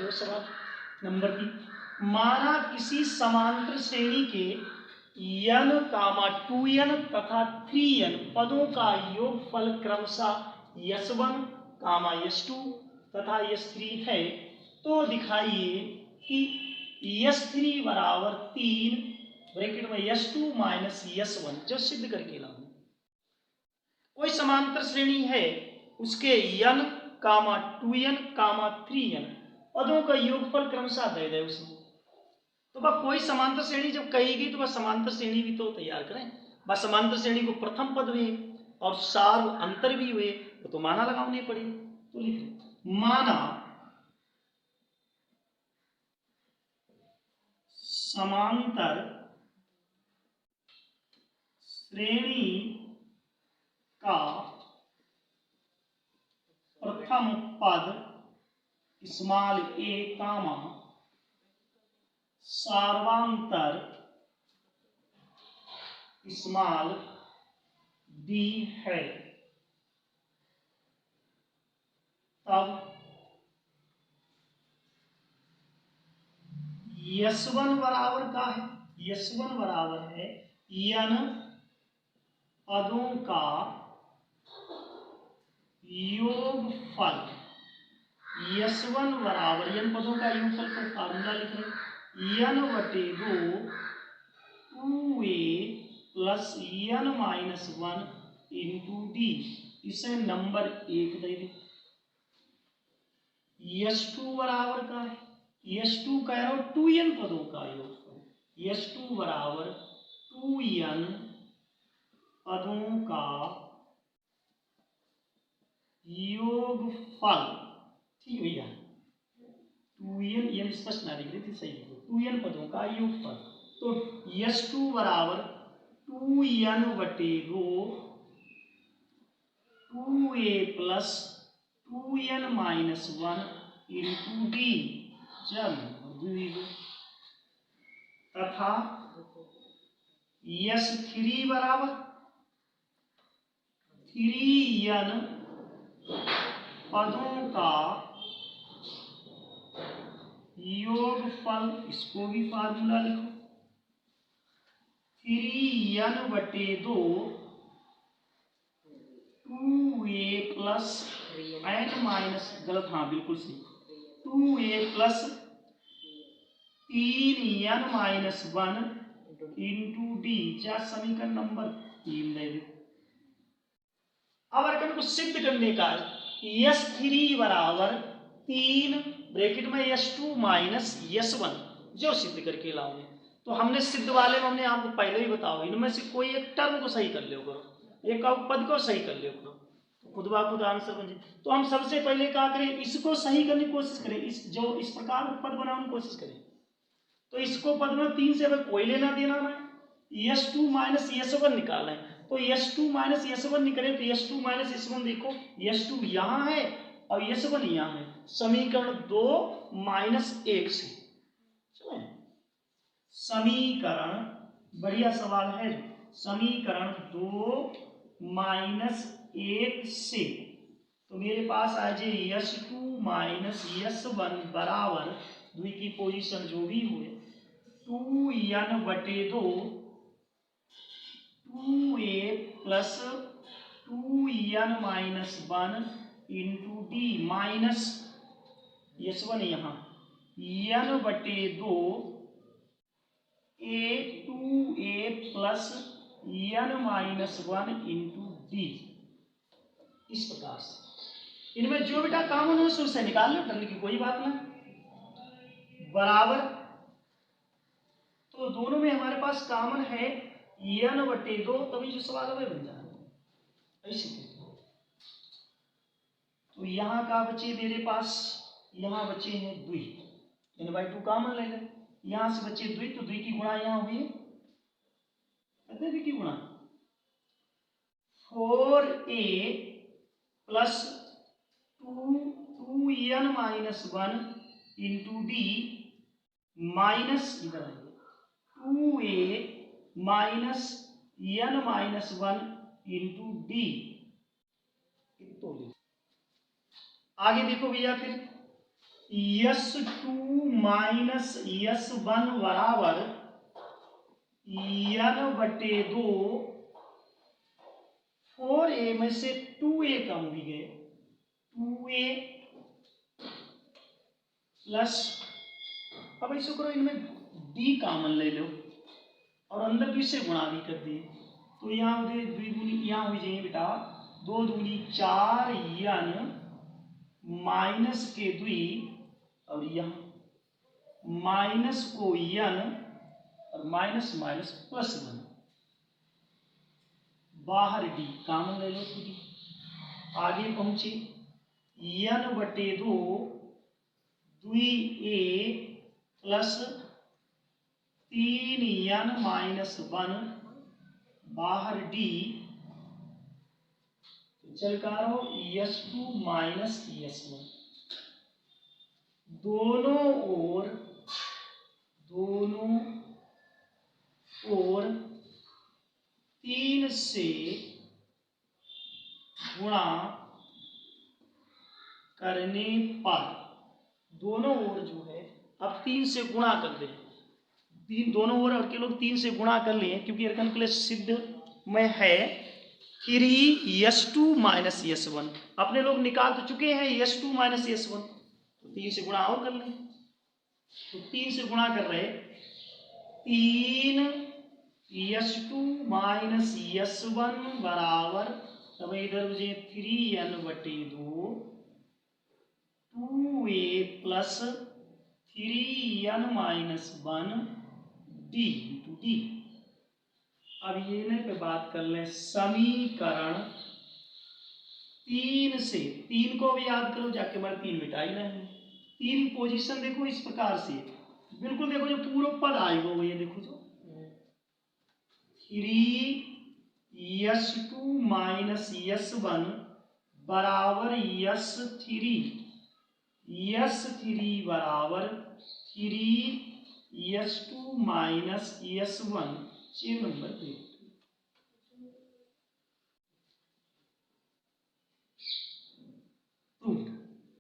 देखो सवाल नंबर 3, माना किसी समांतर श्रेणी के n, 2n तथा 3n पदों का योगफल क्रमशः s1, s2 तथा s3 है, तो दिखाइए कि s3 बराबर 3 ब्रैकेट में s2 माइनस s1 जो सिद्ध करके लाऊं। कोई समांतर श्रेणी है, उसके n, 2n, 3n पदों का योगफल क्रमशः दे दे उसमें। तो बस कोई समांतर श्रेणी जब कहेगी तो बस समांतर श्रेणी भी तो तैयार करें। बस समांतर श्रेणी को प्रथम पद हुए और सार अंतर भी हुए तो माना लगाने पड़ेगी। तो लिख माना समांतर श्रेणी का प्रथम पद स्मॉल a कामा सार्वांतर स्मॉल b है, तब s1 बराबर का है, s1 बराबर है n पदों का योगफल। s1 बराबर n पदों का योगफल का फार्मूला लिख रहे n बटे 2 2a plus n minus 1 into D. इसे नंबर 1 दे दे। s2 बराबर का है, s2 कह रहा हूं 2n पदों का योगफल, s2 बराबर 2n पदों का योगफल। ठीक भैया, 2n स्पष्ट ना लिख रही थी, सही है, 2n पदों का योगफल। तो s2 बराबर 2n बटे 2 2a plus 2n minus 1 into D जब तथा s3 बराबर 3n पदों का योगफल। इसको भी फार्मूला लिखो 3n बटे 2 2a प्लस n माइनस, गलत, हाँ बिल्कुल सही, 2a plus 3n minus 1 into D क्या समीकरण नंबर 3 दे दो। अब अगर को सिद्ध करने का s3 बराबर 3 ब्रैकेट में s2 माइनस s1 जो सिद्ध करके लाओगे, तो हमने सिद्ध वाले में हमने आपको पहले ही बताओ, इनमें से कोई एक टर्म को सही कर लियो करो, एक पद को सही कर लियो करो, तो खुद ब खुद आंसर बन जाए। तो हम सबसे पहले क्या करें, इसको सही करने की कोशिश करें, इस जो इस प्रकार पद बनाने की कोशिश करें। तो इसको पद में 3 से अगर कोई लेना देना ना, s2 माइनस s1 निकालें, तो s2 माइनस s1 निकले तो s2 माइनस s1 देखो, s2 यहाँ है और s1 यहाँ है, समीकरण 2 माइनस 1 से। चलो समीकरण, बढ़िया सवाल है, समीकरण 2 माइनस 1 से, तो मेरे पास आ जाए s2 माइनस s1 बराबर द्वि की पोजीशन जो भी हुए 2n बटे 2 2a plus 2n minus 1 into D minus s1 यहाँ n बटे 2 a 2a plus n minus 1 into D. इस प्रकार से इनमें जो बेटा कॉमन हो उससे निकाल लो, करने की कोई बात ना, बराबर। तो दोनों में हमारे पास कॉमन है n बटे 2, तभी जो सवाल है बन जाए ऐसे। तो यहाँ का बचे मेरे पास, यहाँ बचे हैं 2, n/2 कॉमन ले लें, यहाँ से बचे 2, तो 2 की गुणा यहाँ हुई, कहते 2 की गुणा 4a plus 2n minus 1 into D minus इधर 2a minus n minus 1 into D. आगे देखो भैया, फिर S2 माइनस S1 बराबर n/2 4a में से 2a कम भी गए 2a प्लस, अब ऐसे करो इनमें d कॉमन ले लो और अंदर भी से गुणा भी कर दिए तो यहाँ हो गए द्विगुणी, यहाँ हो जाएंगे बेटा 2 दूनी 4 n माइनस के द्वि और यहाँ माइनस को n और माइनस माइनस प्लस 1 बाहर d कॉमन ले लो तो d आगे पहुंचे n/2 2a plus 3n minus 1 बाहर d चल करो S2 माइनस S1 दोनों ओर 3 से गुणा करने पर दोनों ओर जो है अब 3 से गुणा कर दे दोनों ओर के लोग 3 से गुणा कर लिए क्योंकि अर्कन के लिए सिद्ध में है 3s2 माइनस s1 अपने लोग निकाल तो चुके हैं s2 माइनस s1 तो 3 से गुणा और कर लें तो 3 से गुणा कर रहे 3s2 माइनस s1 बराबर तब इधर मुझे 3n/2 2a plus 3n minus 1 d into D. अब ये पे बात कर लें समीकरण 3 से 3 को भी याद करो जाके हमारे 3 मिटा ही नहीं 3 पोजीशन देखो इस प्रकार से बिल्कुल देखो जो पूरा पद आएगा वो ये देखो जो 3s2 माइनस s1 बराबर s3 बराबर 3s2 माइनस s1 6 नंबर पे